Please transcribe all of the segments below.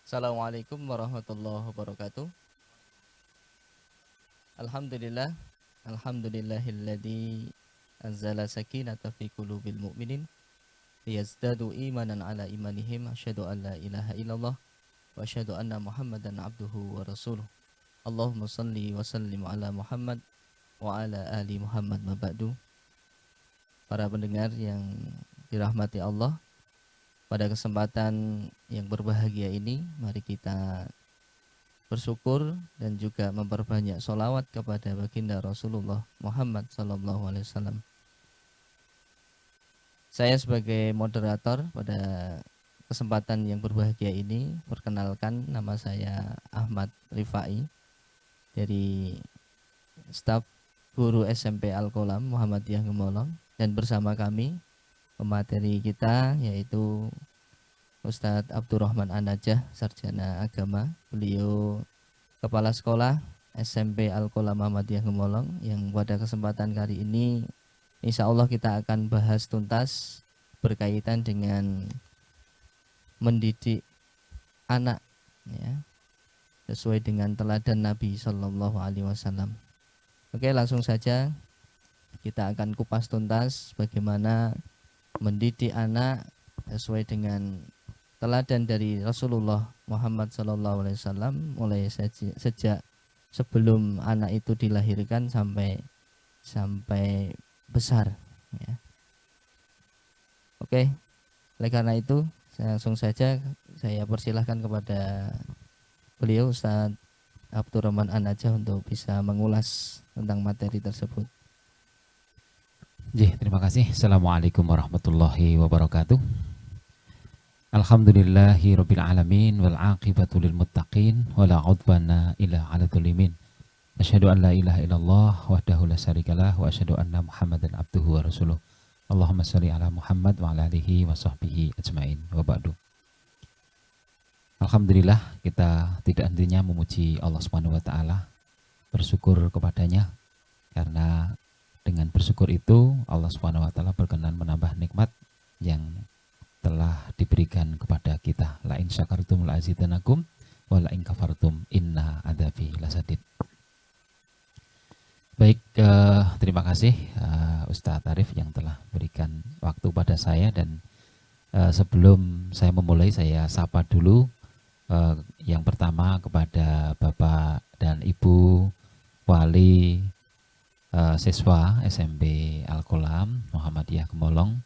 Assalamualaikum warahmatullahi wabarakatuh. Alhamdulillah, alhamdulillahilladzi anzala sakinata fi qulubil mu'minin liyazdadu imanan ala imanihim. Asyhadu an la ilaha illallah wa asyhadu anna Muhammadan abduhu wa rasuluh. Allahumma shalli wa sallim ala Muhammad wa ala ali Muhammad ma ba'du. Para pendengar yang dirahmati Allah, pada kesempatan yang berbahagia ini, mari kita bersyukur dan juga memperbanyak sholawat kepada baginda Rasulullah Muhammad SAW. Saya sebagai moderator pada kesempatan yang berbahagia ini, perkenalkan, nama saya Ahmad Rifai dari staf guru SMP Al-Qolam Muhammadiyah Gemolong, dan bersama kami pemateri kita yaitu Ustadz Abdurrahman An-Najah, sarjana agama. Beliau kepala sekolah SMP Al-Qolam Muhammadiyah Gemolong, yang pada kesempatan kali ini insya Allah kita akan bahas tuntas berkaitan dengan mendidik anak, ya, sesuai dengan teladan Nabi Shallallahu Alaihi Wasallam. Oke, langsung saja kita akan kupas tuntas bagaimana mendidik anak sesuai dengan teladan dari Rasulullah Muhammad SAW, mulai sejak sebelum anak itu dilahirkan sampai besar, ya. Oke, oleh karena itu langsung saja saya persilahkan kepada beliau Ustadz Abdurrahman An-Najah untuk bisa mengulas tentang materi tersebut. Terima kasih. Assalamualaikum warahmatullahi wabarakatuh. Alhamdulillahi rabbil alamin wal aqibatu lil muttaqin wala udwana illa 'alal zalimin. Asyhadu an la ilaha illallah wahdahu la syarikalah wa asyhadu anna Muhammadan abduhu wa rasuluh. Allahumma shalli ala Muhammad wa ala alihi wa sahbihi ajmain. Wa ba'du. Alhamdulillah, kita tidak hentinya memuji Allah Subhanahu wa taala, bersyukur kepadanya, karena dengan bersyukur itu Allah Subhanahu wa taala berkenan menambah nikmat yang telah diberikan kepada kita. La in syakartum la azidanakum wa la in kafartum inna adzabi lasadid. Baik, terima kasih Ustaz Arif yang telah berikan waktu pada saya, dan sebelum saya memulai, saya sapa dulu yang pertama kepada Bapak dan Ibu wali siswa SMP Al-Qolam Muhammadiyah Gemolong,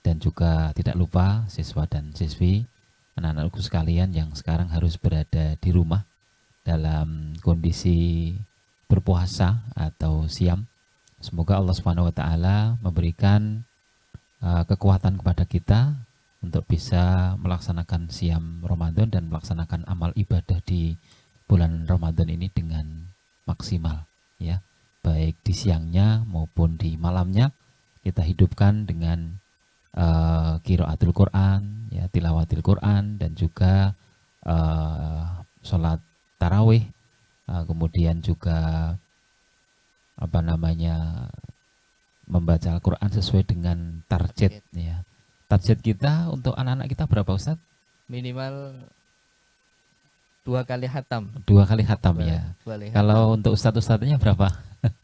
dan juga tidak lupa siswa dan siswi, anak-anakku sekalian yang sekarang harus berada di rumah dalam kondisi berpuasa atau siam. Semoga Allah Subhanahu wa taala memberikan kekuatan kepada kita untuk bisa melaksanakan siam Ramadan dan melaksanakan amal ibadah di bulan Ramadan ini dengan maksimal, ya. Baik di siangnya maupun di malamnya kita hidupkan dengan qiraatul Quran, ya, tilawatil Quran, dan juga sholat tarawih, kemudian juga membaca Al-Quran sesuai dengan target, ya. Target kita untuk anak-anak kita berapa, Ustaz? Minimal 2 kali khatam. 2 kali khatam, ya. Kalau untuk ustadz-ustadznya berapa?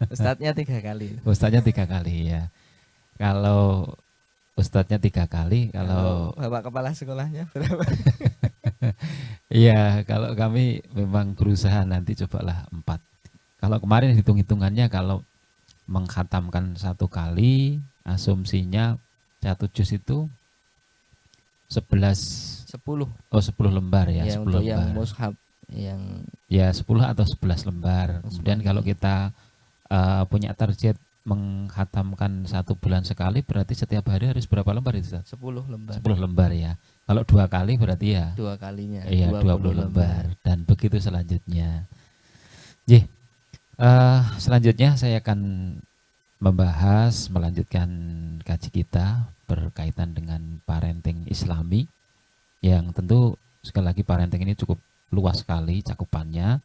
Ustadznya 3 kali. Ustadznya 3 kali, ya. Kalau ustadznya 3 kali, kalau Bapak kepala sekolahnya berapa? Iya, kalau kami memang berusaha nanti cobalah 4. Kalau kemarin hitung-hitungannya, kalau mengkhatamkan 1 kali, asumsinya 1 juz itu 10 lembar, ya, 10 untuk lembar. Yang mushaf yang ya 10 atau 11 lembar. Kemudian kalau kita punya target menghatamkan 1 bulan sekali, berarti setiap hari harus berapa lembar itu? 10 lembar. 10 lembar, ya. Kalau 2 kali berarti ya 2 kalinya. Iya, 20 lembar. Dan begitu selanjutnya. Selanjutnya saya akan melanjutkan kaji kita berkaitan dengan parenting Islami, yang tentu sekali lagi parenting ini cukup luas sekali cakupannya.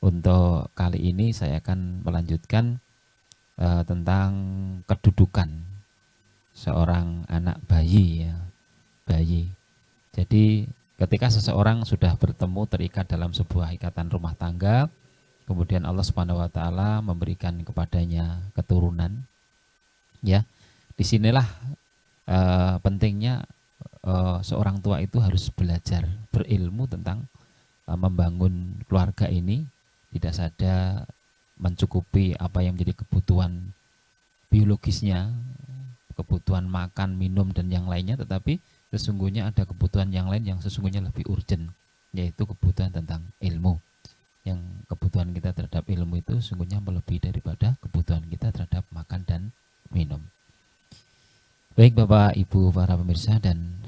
Untuk kali ini saya akan melanjutkan tentang kedudukan seorang anak bayi, ya, bayi. Jadi Ketika seseorang sudah bertemu terikat dalam sebuah ikatan rumah tangga, kemudian Allah Subhanahu wa taala memberikan kepadanya keturunan, ya. Disinilah pentingnya seorang tua itu harus belajar berilmu tentang membangun keluarga ini, tidak saja mencukupi apa yang menjadi kebutuhan biologisnya, kebutuhan makan, minum dan yang lainnya, tetapi sesungguhnya ada kebutuhan yang lain yang sesungguhnya lebih urgent, yaitu kebutuhan tentang ilmu. Yang kebutuhan kita terhadap ilmu itu sesungguhnya melebihi daripada kebutuhan kita terhadap makan dan minum. Baik Bapak Ibu para pemirsa dan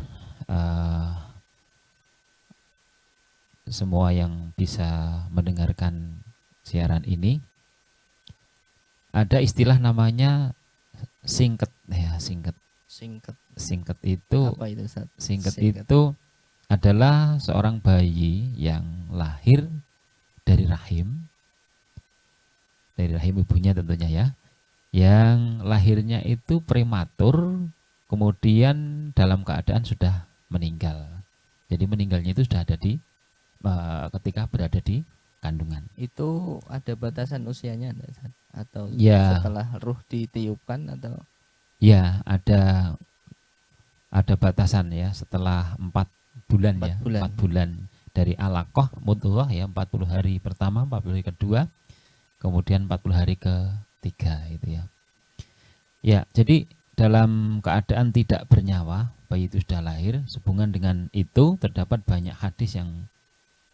semua yang bisa mendengarkan siaran ini, ada istilah namanya singket ya, singket. Singket itu apa itu, Ustaz? Singket itu adalah seorang bayi yang lahir dari rahim ibunya tentunya ya, yang lahirnya itu prematur, kemudian dalam keadaan sudah meninggal. Jadi meninggalnya itu sudah ada di ketika berada di kandungan. Itu ada batasan usianya enggak, Ustaz? Atau Ya, setelah ruh ditiupkan atau? ya ada batasan ya, setelah 4 bulan 4 ya, bulan. 4 bulan dari alaqah mudghah ya, 40 hari pertama, 40 hari kedua, kemudian 40 hari ketiga itu ya. Ya, jadi dalam keadaan tidak bernyawa, bayi itu sudah lahir, sehubungan dengan itu terdapat banyak hadis yang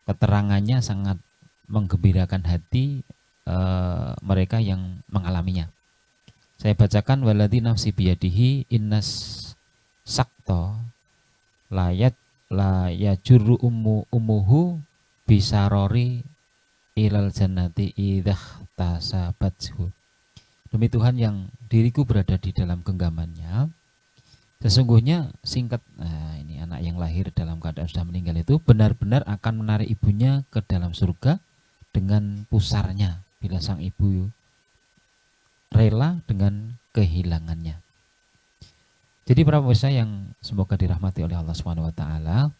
keterangannya sangat menggembirakan hati mereka yang mengalaminya. Saya bacakan, waladhi nafsi biyadihi innas sakto layat la yajurru umuhu bisarori ilal jannati idah tasabathu. Demi Tuhan yang diriku berada di dalam genggamannya, sesungguhnya singkat, nah ini anak yang lahir dalam keadaan sudah meninggal itu benar-benar akan menarik ibunya ke dalam surga dengan pusarnya bila sang ibu rela dengan kehilangannya. Jadi para pemirsa yang semoga dirahmati oleh Allah Subhanahu wa taala,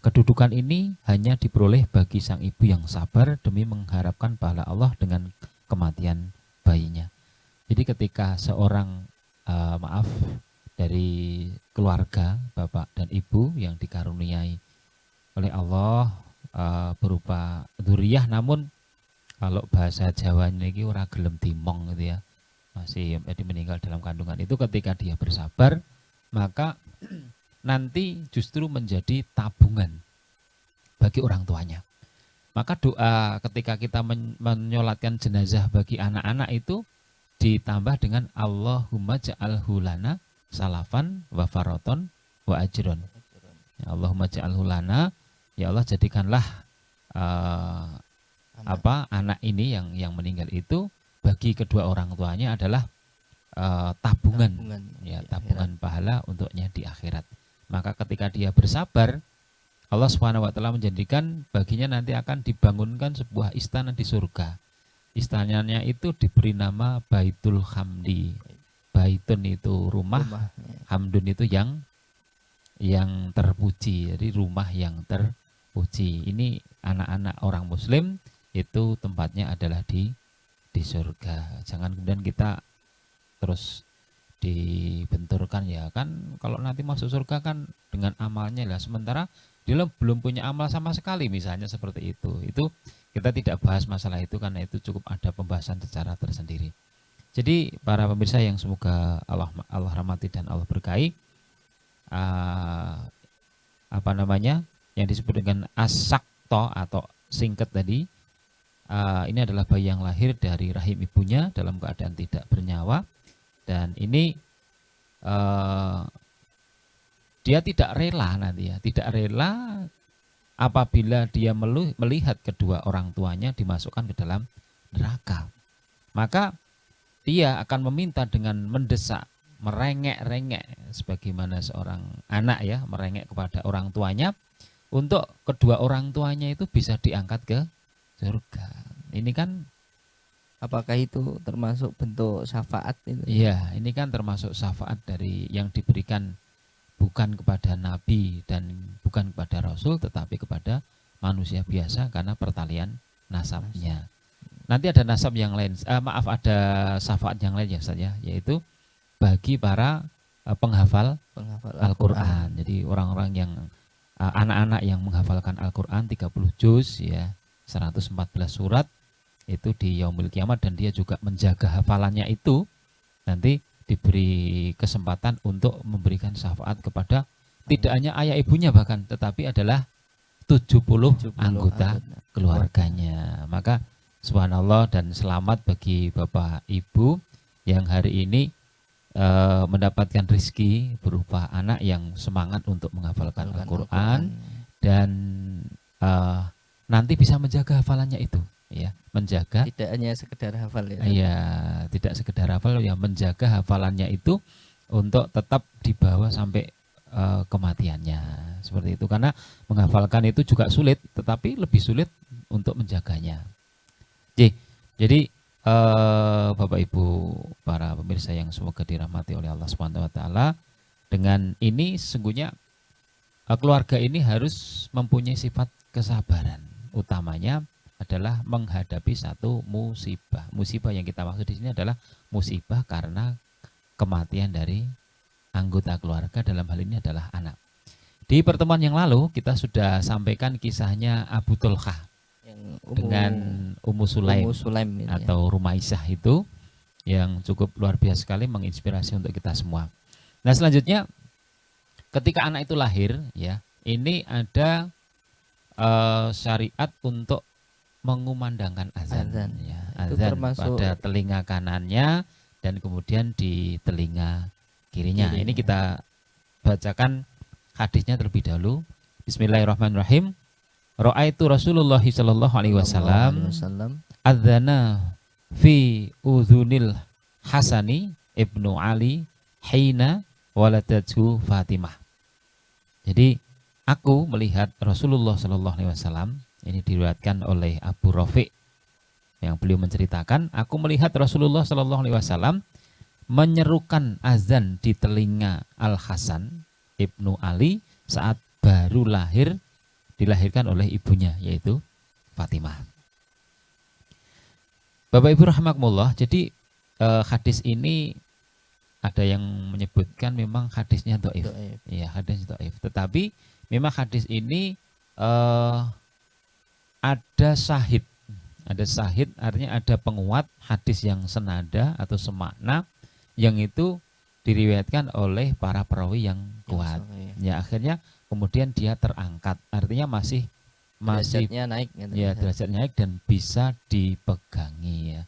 kedudukan ini hanya diperoleh bagi sang ibu yang sabar demi mengharapkan pahala Allah dengan kematian bayinya. Jadi ketika seorang dari keluarga bapak dan ibu yang dikaruniai oleh Allah berupa dzurriyyah, namun kalau bahasa Jawanya ini ora gelem timong gitu ya, masih jadi meninggal dalam kandungan, itu ketika dia bersabar maka nanti justru menjadi tabungan bagi orang tuanya. Maka doa ketika kita menyolatkan jenazah bagi anak-anak itu ditambah dengan Allahumma ja'alhu lana salafan wa faraton wa ajron. Ya Allahumma ja'alhu lana, ya Allah jadikanlah anak ini yang meninggal itu bagi kedua orang tuanya adalah tabungan ya, tabungan pahala untuknya di akhirat. Maka ketika dia bersabar, Allah Subhanahu wa taala menjadikan baginya nanti akan dibangunkan sebuah istana di surga. Istananya itu diberi nama Baitul Hamdi. Baitun itu rumah, Hamdun itu yang terpuji. Jadi rumah yang terpuji. Ini anak-anak orang muslim itu tempatnya adalah di surga. Jangan kemudian kita terus dibenturkan ya kan, kalau nanti masuk surga kan dengan amalnya lah, sementara dia belum punya amal sama sekali, misalnya seperti itu. Itu kita tidak bahas masalah itu karena itu cukup ada pembahasan secara tersendiri. Jadi para pemirsa yang semoga Allah rahmati dan Allah berkahi, yang disebut dengan as-sakto atau singket tadi, ini adalah bayi yang lahir dari rahim ibunya dalam keadaan tidak bernyawa, dan ini dia tidak rela nanti ya, tidak rela apabila dia melihat kedua orang tuanya dimasukkan ke dalam neraka. Maka dia akan meminta dengan mendesak, merengek-rengek sebagaimana seorang anak ya, merengek kepada orang tuanya untuk kedua orang tuanya itu bisa diangkat ke surga. Ini kan, apakah itu termasuk bentuk syafaat itu? Iya, ini kan termasuk syafaat dari yang diberikan bukan kepada nabi dan bukan kepada rasul, tetapi kepada manusia biasa karena pertalian nasabnya. Nanti ada nasab yang lain, ada syafaat yang lain ya Ustaz ya, yaitu bagi para penghafal Al-Quran. Jadi orang-orang yang anak-anak yang menghafalkan Al-Quran 30 juz ya, 114 surat itu di yaumil kiamat, dan dia juga menjaga hafalannya itu, nanti diberi kesempatan untuk memberikan syafaat kepada tidak hanya ayah ibunya bahkan, tetapi adalah 70 anggota keluarganya. Maka subhanallah dan selamat bagi Bapak Ibu yang hari ini mendapatkan rezeki berupa anak yang semangat untuk menghafalkan Al-Quran dan nanti bisa menjaga hafalannya itu, ya, menjaga. Tidak hanya sekedar hafal ya. Iya, tidak sekedar hafal, ya, menjaga hafalannya itu untuk tetap dibawa sampai kematiannya, seperti itu. Karena menghafalkan itu juga sulit, tetapi lebih sulit untuk menjaganya. Jadi Bapak Ibu para pemirsa yang semoga dirahmati oleh Allah Subhanahu wa taala, dengan ini sesungguhnya keluarga ini harus mempunyai sifat kesabaran. Utamanya adalah menghadapi satu musibah. Musibah yang kita maksud di sini adalah musibah karena kematian dari anggota keluarga, dalam hal ini adalah anak. Di pertemuan yang lalu kita sudah sampaikan kisahnya Abu Tulkah dengan Ummu Sulaim atau Rumaisah itu, yang cukup luar biasa sekali, menginspirasi untuk kita semua. Nah, selanjutnya ketika anak itu lahir, ya, ini ada syariat untuk mengumandangkan azan. Ya, azan pada telinga kanannya dan kemudian di telinga kirinya. Ini kita bacakan hadisnya terlebih dahulu. Bismillahirrahmanirrahim. Ra'aitu Rasulullah sallallahu alaihi wasallam adzana fi udhunil Hasani ibnu Ali hina waladatu Fatimah. Jadi aku melihat Rasulullah sallallahu alaihi wasallam, ini diriwayatkan oleh Abu Rafi' yang beliau menceritakan, aku melihat Rasulullah sallallahu alaihi wasallam menyerukan azan di telinga Al Hasan ibnu Ali saat baru dilahirkan oleh ibunya, yaitu Fatimah. Bapak Ibu rahimakumullah, jadi hadis ini ada yang menyebutkan memang hadisnya dhaif. Ya, hadis dhaif. Tetapi memang hadis ini ada syahid. Ada syahid artinya ada penguat hadis yang senada atau semakna, yang itu diriwayatkan oleh para perawi yang kuat. Ya, akhirnya kemudian dia terangkat, artinya masih derajatnya naik, ya, derajatnya naik dan bisa dipegangi, ya.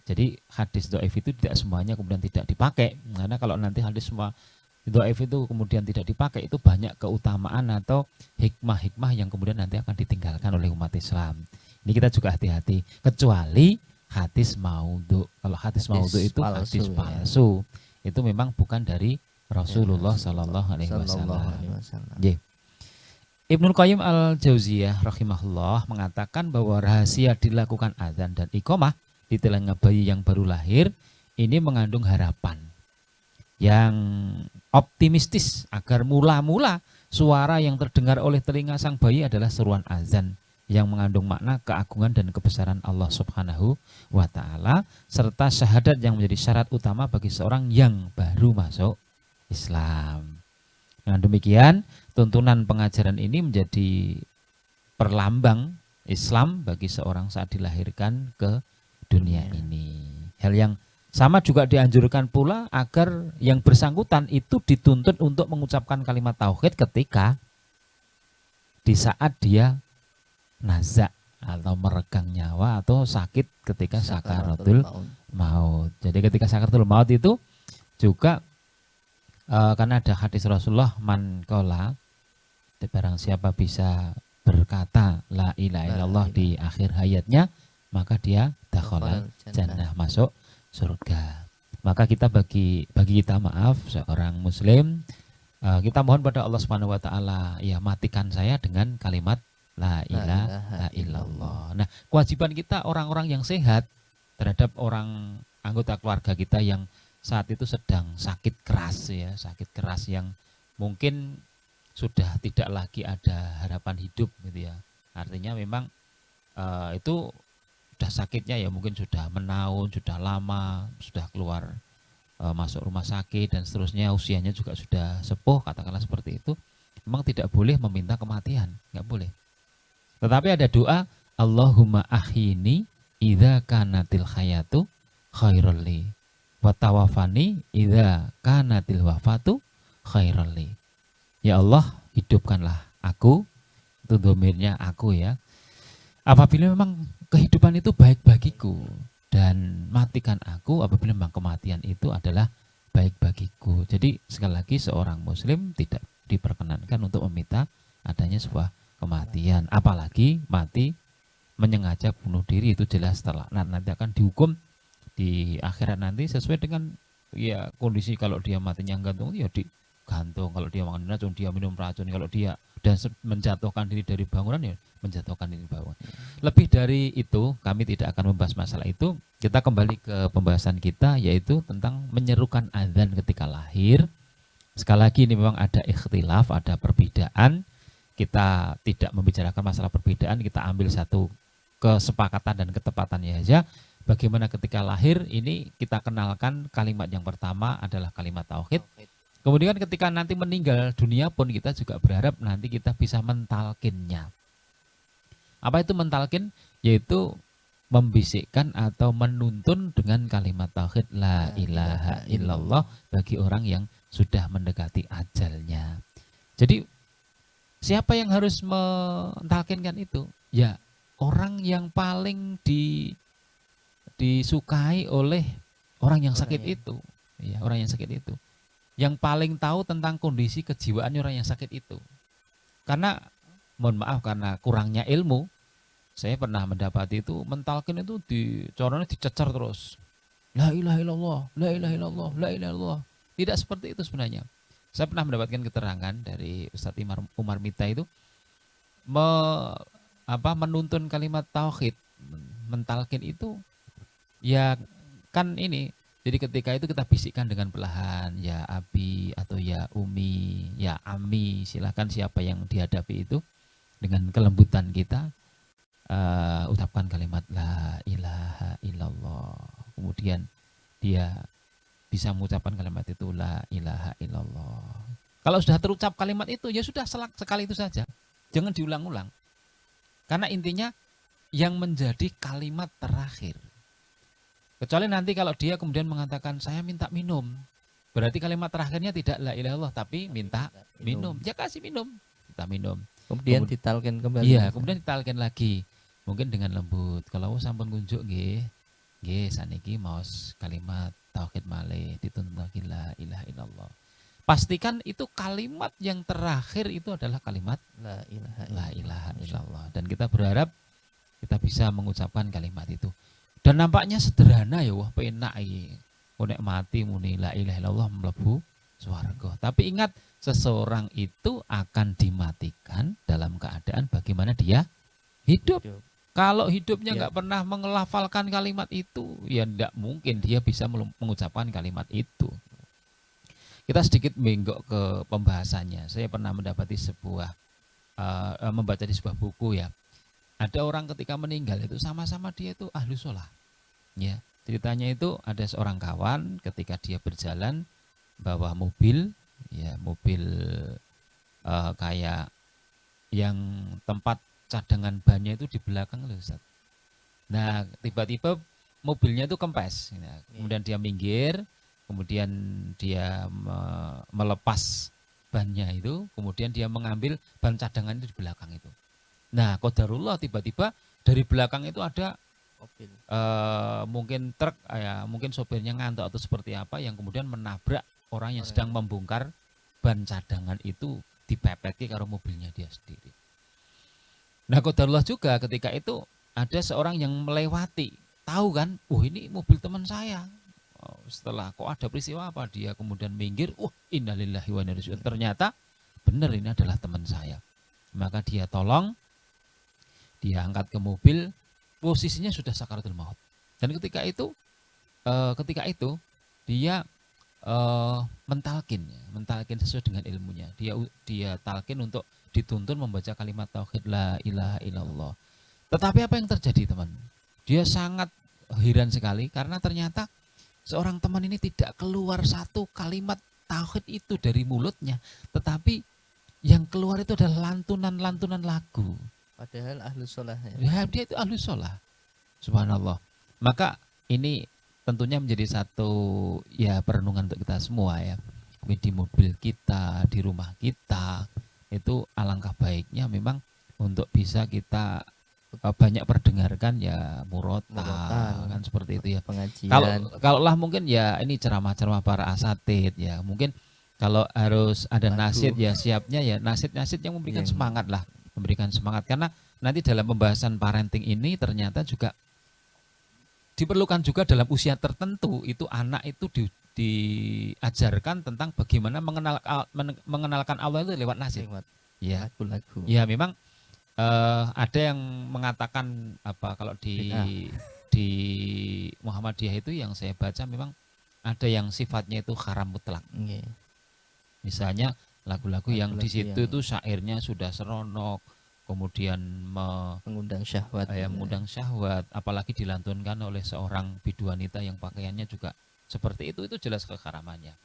Jadi hadis dhaif itu tidak semuanya kemudian tidak dipakai, karena kalau nanti hadis semua dhaif itu kemudian tidak dipakai, itu banyak keutamaan atau hikmah-hikmah yang kemudian nanti akan ditinggalkan oleh umat Islam. Ini kita juga hati-hati, kecuali hadis maudhu. Kalau hadis maudhu itu hadis palsu, ya. Itu memang bukan dari Rasulullah sallallahu alaihi wasallam. Ibnul Qayyim al-Jauziyah rahimahullah mengatakan bahwa rahasia dilakukan azan dan iqamah di telinga bayi yang baru lahir ini mengandung harapan yang optimistis agar mula-mula suara yang terdengar oleh telinga sang bayi adalah seruan azan yang mengandung makna keagungan dan kebesaran Allah Subhanahu wa taala serta syahadat yang menjadi syarat utama bagi seorang yang baru masuk Islam. Dengan demikian, tuntunan pengajaran ini menjadi perlambang Islam bagi seorang saat dilahirkan ke dunia ini. Hal yang sama juga dianjurkan pula agar yang bersangkutan itu dituntut untuk mengucapkan kalimat tauhid ketika di saat dia nazak atau meregang nyawa atau sakit ketika sakaratul maut. Jadi ketika sakaratul maut itu juga karena ada hadis Rasulullah, man qala, barang siapa bisa berkata la ilaha illallah di akhir hayatnya, maka dia dakhala jannah, masuk surga. Maka kita bagi kita maaf seorang muslim, kita mohon pada Allah Subhanahu wa taala, ya, matikan saya dengan kalimat la ilaha illallah. Nah, kewajiban kita orang-orang yang sehat terhadap orang anggota keluarga kita yang saat itu sedang sakit keras, ya, sakit keras yang mungkin sudah tidak lagi ada harapan hidup gitu ya. Artinya memang itu sudah sakitnya ya mungkin sudah menaun, sudah lama, sudah keluar masuk rumah sakit dan seterusnya, usianya juga sudah sepuh, katakanlah seperti itu. Memang tidak boleh meminta kematian, nggak boleh. Tetapi ada doa, Allahumma ahyini idza kanatil hayatu khairul li wa tawafani idza kanatil wafatu khairul li. Ya Allah, hidupkanlah aku, itu domirnya aku ya, apabila memang kehidupan itu baik bagiku, dan matikan aku apabila memang kematian itu adalah baik bagiku. Jadi sekali lagi seorang muslim tidak diperkenankan untuk meminta adanya sebuah kematian, apalagi mati menyengaja bunuh diri, itu jelas nanti akan dihukum di akhirat nanti sesuai dengan ya kondisi. Kalau dia matinya gantung ya digantung, kalau dia makan racun dia minum racun, kalau dia dan menjatuhkan diri dari bangunan ya menjatuhkan diri bangunan. Lebih dari itu kami tidak akan membahas masalah itu. Kita kembali ke pembahasan kita, yaitu tentang menyerukan azan ketika lahir. Sekali lagi ini memang ada ikhtilaf, ada perbedaan. Kita tidak membicarakan masalah perbedaan, kita ambil satu kesepakatan dan ketepatannya aja. Bagaimana ketika lahir ini kita kenalkan kalimat yang pertama adalah kalimat tauhid. Kemudian ketika nanti meninggal dunia pun kita juga berharap nanti kita bisa mentalkinnya. Apa itu mentalkin? Yaitu membisikkan atau menuntun dengan kalimat tauhid la ilaha illallah bagi orang yang sudah mendekati ajalnya. Jadi siapa yang harus mentalkinkan itu? Ya orang yang paling disukai oleh orang yang sakit itu. Ya, orang yang sakit itu. Yang paling tahu tentang kondisi kejiwaannya orang yang sakit itu. Karena mohon maaf, karena kurangnya ilmu, saya pernah mendapati itu mentalkin itu corona dicecer terus. La ilaha illallah, la ilaha illallah, la ilaha illallah. Tidak seperti itu sebenarnya. Saya pernah mendapatkan keterangan dari Ustadz Umar Mita itu menuntun kalimat tauhid, mentalkin itu ya kan ini. Jadi ketika itu kita bisikkan dengan perlahan, ya Abi atau ya Umi, ya Ami, silakan siapa yang dihadapi itu dengan kelembutan kita ucapkan kalimat la ilaha illallah. Kemudian dia bisa mengucapkan kalimat itu la ilaha illallah. Kalau sudah terucap kalimat itu ya sudah sekali itu saja. Jangan diulang-ulang. Karena intinya yang menjadi kalimat terakhir. Kecuali nanti kalau dia kemudian mengatakan saya minta minum, berarti kalimat terakhirnya tidak la ilaha illallah tapi minta minum. Ya kasih minum, kita minum. Kemudian ditalkin kembali. Iya, kemudian ditalkin lagi. Mungkin dengan lembut. Kalau sampun kunjuk nggih saniki maos kalimat tauhid malih dituntun lagi la ilaha illallah. Pastikan itu kalimat yang terakhir itu adalah kalimat la ilaha illallah. Dan kita berharap kita bisa mengucapkan kalimat itu. Dan nampaknya sederhana ya, wah penak iki. Nek mati muni la ilaha illallah mlebu swarga. Tapi ingat, seseorang itu akan dimatikan dalam keadaan bagaimana dia hidup. Kalau hidupnya nggak pernah mengelafalkan kalimat itu, ya tidak mungkin dia bisa mengucapkan kalimat itu. Kita sedikit menggok ke pembahasannya. Saya pernah mendapati membaca di sebuah buku ya. Ada orang ketika meninggal itu sama-sama dia itu ahlu sholah. Ya, ceritanya itu ada seorang kawan ketika dia berjalan bawa mobil, ya mobil kayak yang tempat cadangan bannya itu di belakang loh Ustaz. Nah tiba-tiba mobilnya itu kempes. Nah, kemudian dia minggir, kemudian dia melepas bannya itu, kemudian dia mengambil ban cadangan itu di belakang itu. Nah qadarullah tiba-tiba dari belakang itu ada mobil. Mungkin truk, ya mungkin sopirnya ngantuk atau seperti apa, yang kemudian menabrak orang yang sedang membongkar ban cadangan itu, dipepeti karo mobilnya dia sendiri. Nah qadarullah juga ketika itu ada seorang yang melewati, tahu kan, ini mobil teman saya. Setelah kok ada peristiwa apa, dia kemudian minggir, innalillahi wa inna ilaihi raji'un. Ternyata benar ini adalah teman saya. Maka dia tolong, dia angkat ke mobil, posisinya sudah sakaratul maut. Dan ketika itu dia mentalkin ya, mentalkin sesuai dengan ilmunya. Dia talkin untuk dituntun membaca kalimat tauhid la ilaha illallah. Tetapi apa yang terjadi, teman? Dia sangat heran sekali karena ternyata seorang teman ini tidak keluar satu kalimat tauhid itu dari mulutnya, tetapi yang keluar itu adalah lantunan-lantunan lagu. Padahal ahlus sholah ya. Ya, dia itu ahlus sholah. Subhanallah. Maka ini tentunya menjadi satu ya perenungan untuk kita semua ya. Di mobil kita, di rumah kita, itu alangkah baiknya memang untuk bisa kita banyak perdengarkan ya murotal kan seperti itu ya. Pengajian. Kalau lah mungkin ya ini ceramah-ceramah para asatid ya. Mungkin kalau harus ada Lagu. nasid ya siapnya ya nasid-nasid yang memberikan Yang semangat lah, memberikan semangat karena nanti dalam pembahasan parenting ini ternyata juga diperlukan juga dalam usia tertentu itu anak itu diajarkan tentang bagaimana mengenalkan Allah itu lewat nasid. lewat Ya, lagu-lagu. ya memang ada yang mengatakan apa kalau di Muhammadiyah itu yang saya baca memang ada yang sifatnya itu haram mutlak. Okay. Misalnya lagu-lagu yang di situ yang itu syairnya sudah seronok, kemudian mengundang syahwat. mengundang syahwat, apalagi dilantunkan oleh seorang bidu wanita yang pakaiannya juga seperti itu jelas keharamannya.